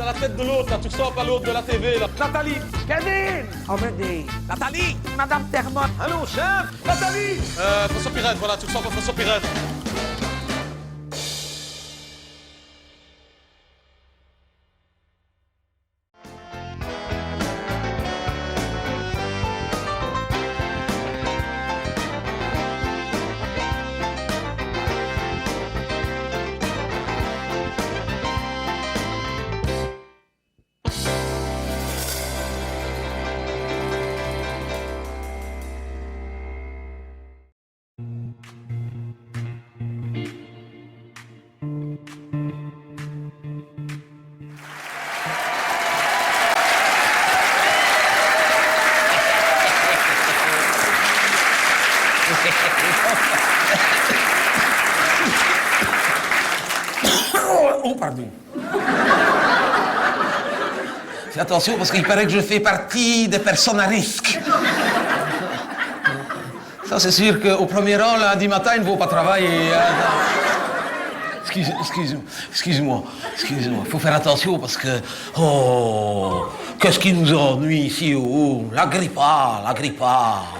T'as la tête de l'autre, là, tu ressembles à l'autre de la TV, là. Nathalie. Kevin! Amédée! Nathalie! Madame Termotte! Allô, chef. Nathalie. François Pirette, voilà, tu ressembles à François Pirette. Oh, pardon. Fais attention parce qu'il paraît que je fais partie des personnes à risque. Ça, c'est sûr qu'au premier rang, lundi matin, il ne faut pas travailler. Excuse-moi. Il faut faire attention parce que... Oh, qu'est-ce qui nous ennuie ici? Oh, la grippe A.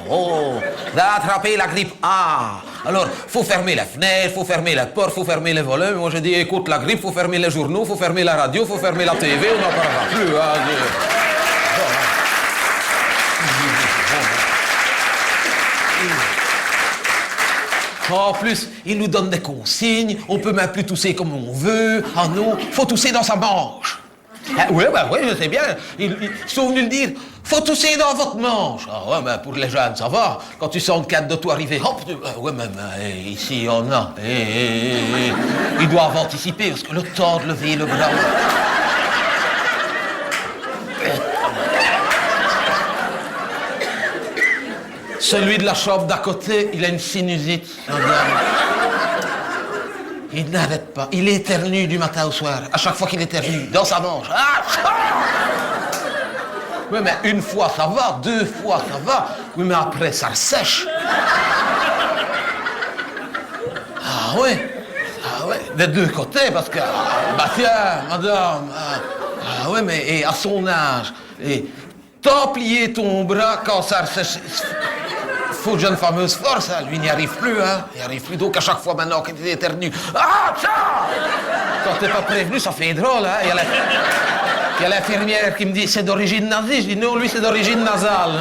Oh, d'attraper la grippe A. Alors, faut fermer les fenêtres, faut fermer les portes, faut fermer les volets. Moi, je dis, écoute, la grippe, faut fermer les journaux, faut fermer la radio, faut fermer la TV, on n'en parlera plus. En plus, il nous donne des consignes, on peut même plus tousser comme on veut. Ah non, faut tousser dans sa manche. Oui, je sais bien. Ils sont venus le dire. Faut tousser dans votre manche. Ah ouais, mais pour les jeunes, ça va. Quand tu sens le cadre de tout arriver, hop, ouais, mais ici, on a. Ils doivent anticiper, parce que le temps de lever le bras. Celui de la chambre d'à côté, il a une sinusite. Il n'arrête pas. Il éternue du matin au soir. À chaque fois qu'il éternue, dans sa manche. Oui, mais une fois, ça va. 2 fois, ça va. Oui, mais après, ça sèche. Ah oui. Des 2 côtés, parce que... Bah tiens, madame. Ah oui, mais et à son âge. Et t'as plié ton bras quand ça sèche. Faut une fameuse force, hein. Lui, il n'y arrive plus, hein. Il n'y arrive plus, donc à chaque fois maintenant qu'il éternue. Ah, tiens! Quand t'es pas prévenu, ça fait drôle, hein. Il y a l'infirmière qui me dit, c'est d'origine nazie. Je dis, non, lui, c'est d'origine nasale.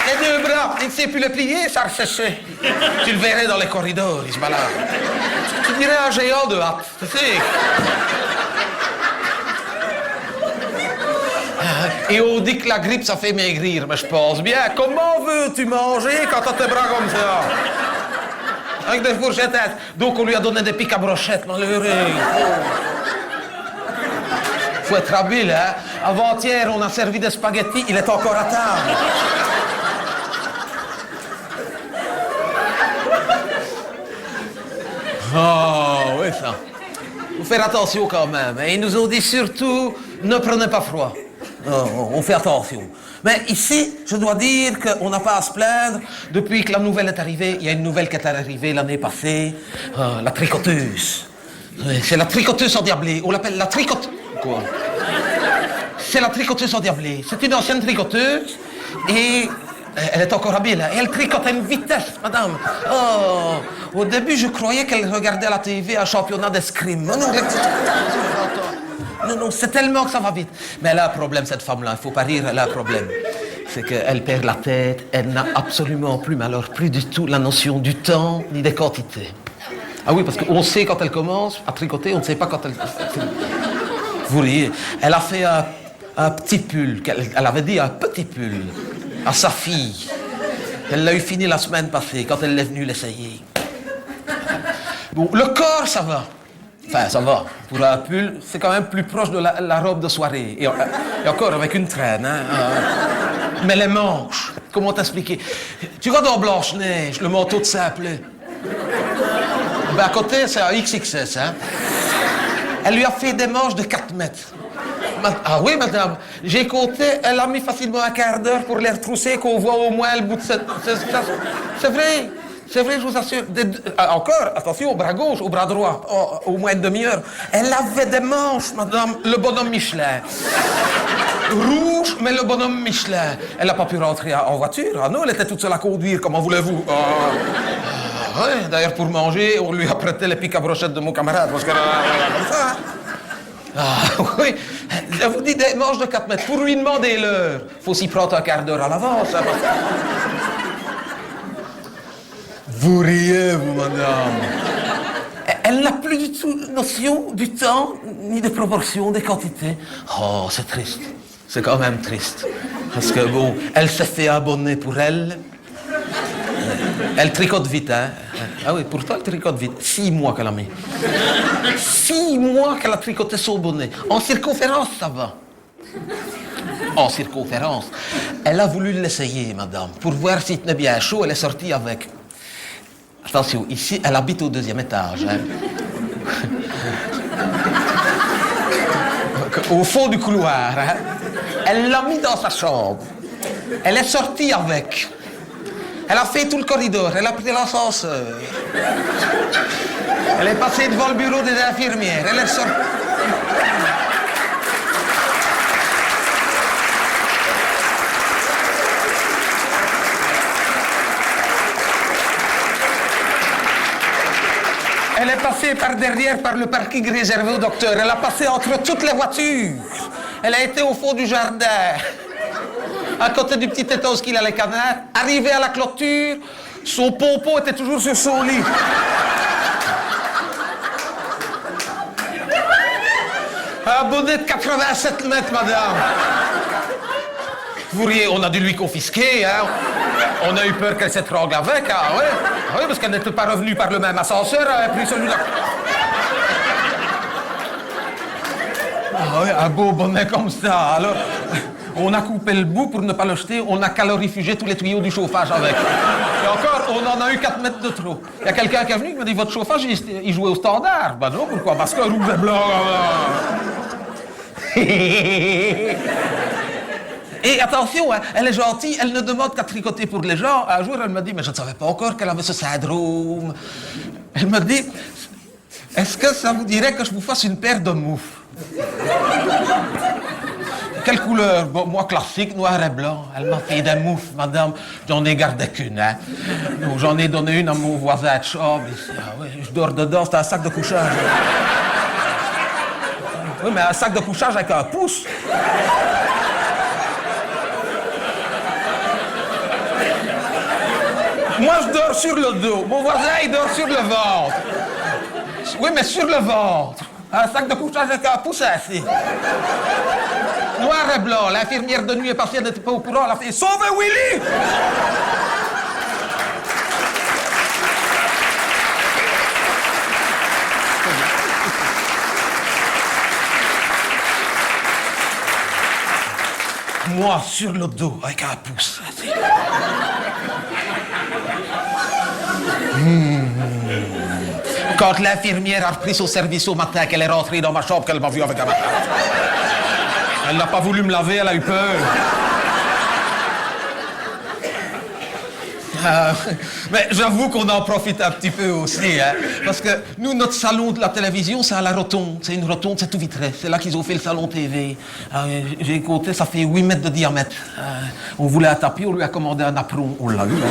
Les 2 bras, il ne sait plus le plier, ça a séché. Tu le verrais dans les corridors, il se balade. Tu dirais un géant de hâte, tu sais. Et on dit que la grippe, ça fait maigrir, mais je pense bien. Comment veux-tu manger quand t'as tes bras comme ça? Avec des fourchettes. Donc on lui a donné des pics à brochettes, malheureux. Faut être habile, hein. Avant-hier, on a servi des spaghettis, il est encore à table. Oh, oui, ça. Faut faire attention quand même. Ils nous ont dit surtout, ne prenez pas froid. Oh, on fait attention. Mais ici, je dois dire qu'on n'a pas à se plaindre. Depuis que la nouvelle est arrivée, il y a une nouvelle qui est arrivée l'année passée. La tricoteuse. Oui, c'est la tricoteuse endiablée. On l'appelle la tricoteuse. Quoi? C'est la tricoteuse endiablée. C'est une ancienne tricoteuse et... Elle est encore habile, hein? Et elle tricote à une vitesse, madame. Oh, au début, je croyais qu'elle regardait à la TV un championnat d'escrime. Non, c'est tellement que ça va vite. Mais elle a un problème, cette femme-là. Il ne faut pas rire, elle a un problème. C'est qu'elle perd la tête, elle n'a absolument plus, mais alors plus du tout, la notion du temps ni des quantités. Ah oui, parce qu'on sait quand elle commence à tricoter, on ne sait pas quand elle... Vous riez. Elle a fait un petit pull, elle avait dit un petit pull. À sa fille. Elle l'a eu fini la semaine passée, quand elle est venue l'essayer. Bon, le corps, ça va. Enfin, ça va. Pour un pull, c'est quand même plus proche de la robe de soirée. Et encore avec une traîne, hein. Mais les manches, comment t'expliquer? Tu vois dans Blanche-Neige, le manteau de Simplet. Ben, à côté, c'est un XXS, hein. Elle lui a fait des manches de 4 mètres. Ah oui, madame. J'ai compté, elle a mis facilement un quart d'heure pour les retrousser, qu'on voit au moins le bout de cette... C'est vrai. C'est vrai, je vous assure. Encore, attention, au bras gauche, au bras droit, au moins une demi-heure. Elle avait des manches, madame, le bonhomme Michelin. Rouge, mais le bonhomme Michelin. Elle n'a pas pu rentrer en voiture. Ah non, elle était toute seule à conduire, comment voulez-vous? Ouais, d'ailleurs, pour manger, on lui a prêté les pics à brochettes de mon camarade, parce que... comme ça, hein. Ah oui, je vous dis, des manches de 4 mètres. Pour lui demander l'heure, faut s'y prendre un quart d'heure à l'avance. Hein, parce que... Vous riez, vous, madame. Elle n'a plus du tout notion du temps, ni de proportion, des quantités. Oh, c'est triste. C'est quand même triste. Parce que, bon, elle s'est fait abonner pour elle. Elle tricote vite, hein. Ah oui, pourtant, elle tricote vite. 6 mois qu'elle a mis. 6 mois qu'elle a tricoté son bonnet. En circonférence, ça va. En circonférence. Elle a voulu l'essayer, madame. Pour voir s'il tenait bien chaud, elle est sortie avec... Attention, ici, elle habite au 2e étage. Hein. Au fond du couloir. Hein. Elle l'a mis dans sa chambre. Elle est sortie avec. Elle a fait tout le corridor. Elle a pris l'ascenseur. Elle est passée devant le bureau des infirmières. Elle est sortie... Elle est passée par derrière, par le parking réservé au docteur. Elle a passé entre toutes les voitures. Elle a été au fond du jardin, à côté du petit étos qu'il a les canards. Arrivée à la clôture, son pompon était toujours sur son lit. Un bonnet de 87 mètres, madame. Vous riez, on a dû lui confisquer, hein. On a eu peur qu'elle s'étrangle avec, ah ouais. Ah oui, parce qu'elle n'était pas revenue par le même ascenseur, elle a pris celui-là. Ah oui, un beau bonnet comme ça. Alors, on a coupé le bout pour ne pas le jeter, on a calorifugé tous les tuyaux du chauffage avec. Et encore, on en a eu 4 mètres de trop. Il y a quelqu'un qui est venu qui m'a dit, votre chauffage, il jouait au standard. Ben non, pourquoi? Parce que rouge et blanc. Et attention, hein, elle est gentille, elle ne demande qu'à tricoter pour les gens. Un jour, elle me dit, mais je ne savais pas encore qu'elle avait ce syndrome. Elle me dit, est-ce que ça vous dirait que je vous fasse une paire de moufles? Quelle couleur? Bon, moi, classique, noir et blanc. Elle m'a fait des moufles, madame. J'en ai gardé qu'une, hein. Donc, j'en ai donné une à mon voisin de chambre. Ah, oui, je dors dedans, c'est un sac de couchage. Oui, mais un sac de couchage avec un pouce. Moi, je dors sur le dos. Mon voisin, il dort sur le ventre. Oui, mais sur le ventre. Un sac de couchage avec un pouce assis. Noir et blanc. L'infirmière de nuit est passée, elle n'était pas au courant. Elle a fait « Sauvez Willy !» Moi, sur le dos, avec un pouce assis. Quand l'infirmière a repris son service au matin, qu'elle est rentrée dans ma chambre, qu'elle m'a vu avec un matin. Elle n'a pas voulu me laver, elle a eu peur. Mais j'avoue qu'on en profite un petit peu aussi, hein, parce que nous, notre salon de la télévision, c'est à la rotonde. C'est une rotonde, c'est tout vitré. C'est là qu'ils ont fait le salon TV. J'ai compté, ça fait 8 mètres de diamètre. On voulait un tapis, on lui a commandé un apron, on l'a eu.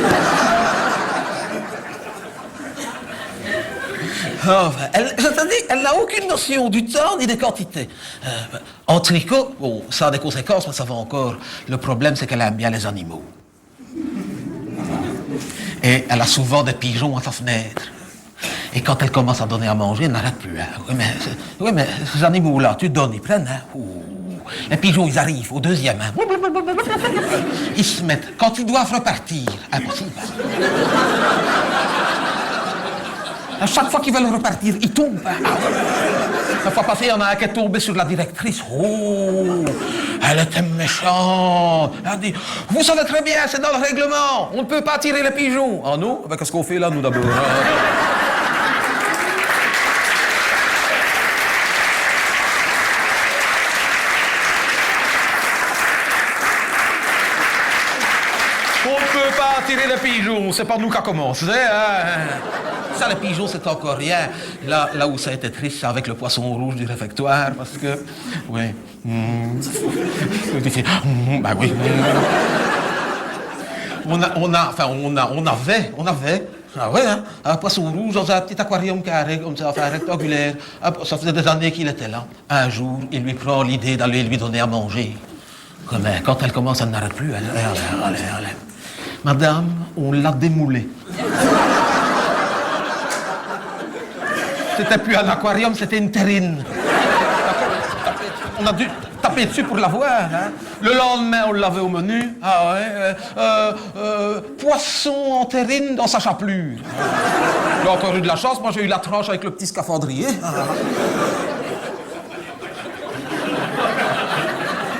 Oh, je te dis, elle n'a aucune notion du temps ni des quantités. En tricot, bon, ça a des conséquences, mais ça va encore. Le problème, c'est qu'elle aime bien les animaux. Et elle a souvent des pigeons à sa fenêtre. Et quand elle commence à donner à manger, elle n'arrête plus. Hein. Oui, mais ces animaux-là, tu donnes, ils prennent. Hein. Les pigeons, ils arrivent au 2e. Hein. Ils se mettent. Quand ils doivent repartir, impossible. À chaque fois qu'ils veulent repartir, ils tombent. La fois passée, il y en a un qui est tombé sur la directrice. Oh, elle était méchante. Elle a dit, vous savez très bien, c'est dans le règlement. On ne peut pas tirer les pigeons. Ah non? Ben, qu'est-ce qu'on fait là, nous, d'abord? Ah, tirer les pigeons, c'est pas nous qui a commencé, hein. Ça, les pigeons, c'est encore rien. Là où ça a été triste, c'est avec le poisson rouge du réfectoire, parce que... Oui. Bah oui. On avait... Ah ouais, hein, un poisson rouge dans un petit aquarium carré, comme ça, enfin rectangulaire. Ça faisait des années qu'il était là. Un jour, il lui prend l'idée d'aller lui donner à manger. Mais quand elle commence, elle n'arrête plus. Allez. Madame, on l'a démoulée. C'était plus un aquarium, c'était une terrine. On a dû taper dessus pour l'avoir. Hein. Le lendemain, on l'avait au menu. Ah ouais. Poisson en terrine dans sa chapelure. J'ai encore eu de la chance. Moi, j'ai eu la tranche avec le petit scaphandrier.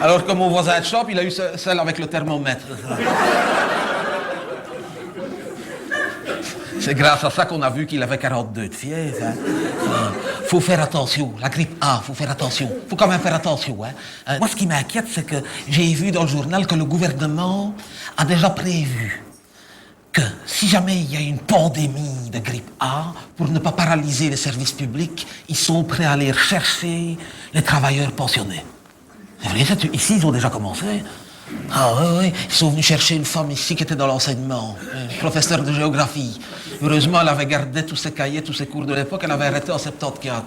Alors que mon voisin de shop, il a eu celle avec le thermomètre. C'est grâce à ça qu'on a vu qu'il avait 42 de fièvre. Hein. Faut faire attention. La grippe A, faut faire attention. Faut quand même faire attention. Hein. Moi, ce qui m'inquiète, c'est que j'ai vu dans le journal que le gouvernement a déjà prévu que si jamais il y a une pandémie de grippe A, pour ne pas paralyser les services publics, ils sont prêts à aller chercher les travailleurs pensionnés. C'est vrai, ici, ils ont déjà commencé. Ah oui, ils sont venus chercher une femme ici qui était dans l'enseignement, professeure de géographie. Heureusement, elle avait gardé tous ses cahiers, tous ses cours de l'époque, elle avait arrêté en 74.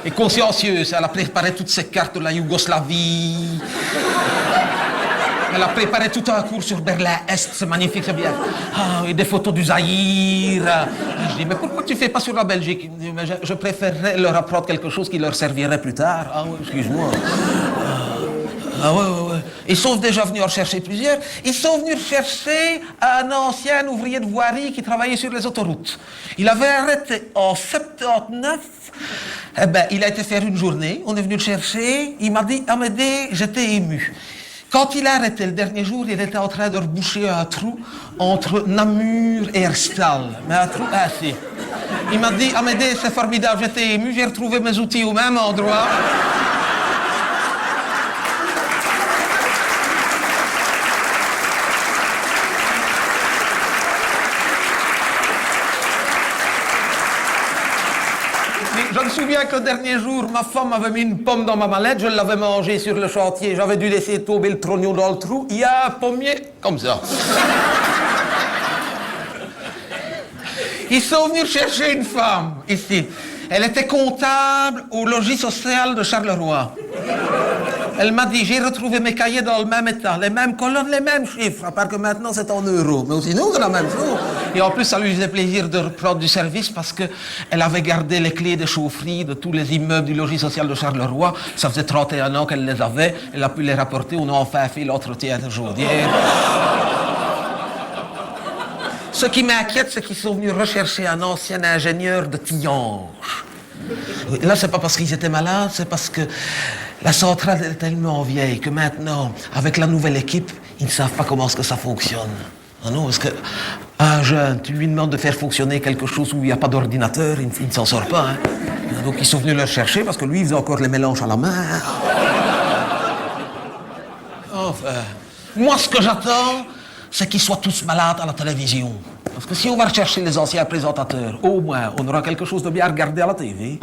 Et consciencieuse, elle a préparé toutes ses cartes de la Yougoslavie. Elle a préparé tout un cours sur Berlin-Est, c'est magnifique, c'est bien. Ah, et des photos du Zaïre. Je dis, mais pourquoi tu ne fais pas sur la Belgique? Il me dit, mais je préférerais leur apprendre quelque chose qui leur servirait plus tard. Ah oui, excuse-moi. Ah ouais. Ils sont déjà venus en chercher plusieurs. Ils sont venus chercher un ancien ouvrier de voirie qui travaillait sur les autoroutes. Il avait arrêté en 79. Eh ben, il a été faire une journée. On est venu le chercher. Il m'a dit, Amédée, j'étais ému. Quand il a arrêté le dernier jour, il était en train de reboucher un trou entre Namur et Herstal. Mais un trou assez. Il m'a dit, Amédée, c'est formidable, j'étais ému, j'ai retrouvé mes outils au même endroit. Je me souviens que le dernier jour, ma femme avait mis une pomme dans ma mallette, je l'avais mangée sur le chantier, j'avais dû laisser tomber le trognon dans le trou, il y a un pommier comme ça. Ils sont venus chercher une femme, ici. Elle était comptable au logis social de Charleroi. Elle m'a dit, j'ai retrouvé mes cahiers dans le même état, les mêmes colonnes, les mêmes chiffres, à part que maintenant c'est en euros. Mais aussi nous, c'est la même chose. Et en plus, ça lui faisait plaisir de reprendre du service parce qu'elle avait gardé les clés de chaufferie de tous les immeubles du logis social de Charleroi. Ça faisait 31 ans qu'elle les avait. Elle a pu les rapporter. On a enfin fait l'entretien de chaudière. Ce qui m'inquiète, c'est qu'ils sont venus rechercher un ancien ingénieur de Tillange. Là, c'est pas parce qu'ils étaient malades, c'est parce que la centrale est tellement vieille que maintenant, avec la nouvelle équipe, ils ne savent pas comment est-ce que ça fonctionne. Ah non, parce qu'un jeune, tu lui demandes de faire fonctionner quelque chose où il n'y a pas d'ordinateur, il ne s'en sort pas. Hein. Donc ils sont venus le chercher parce que lui, il faisait encore les mélanges à la main. Enfin, moi, ce que j'attends, c'est qu'ils soient tous malades à la télévision. Parce que si on va rechercher les anciens présentateurs, au moins, on aura quelque chose de bien à regarder à la TV.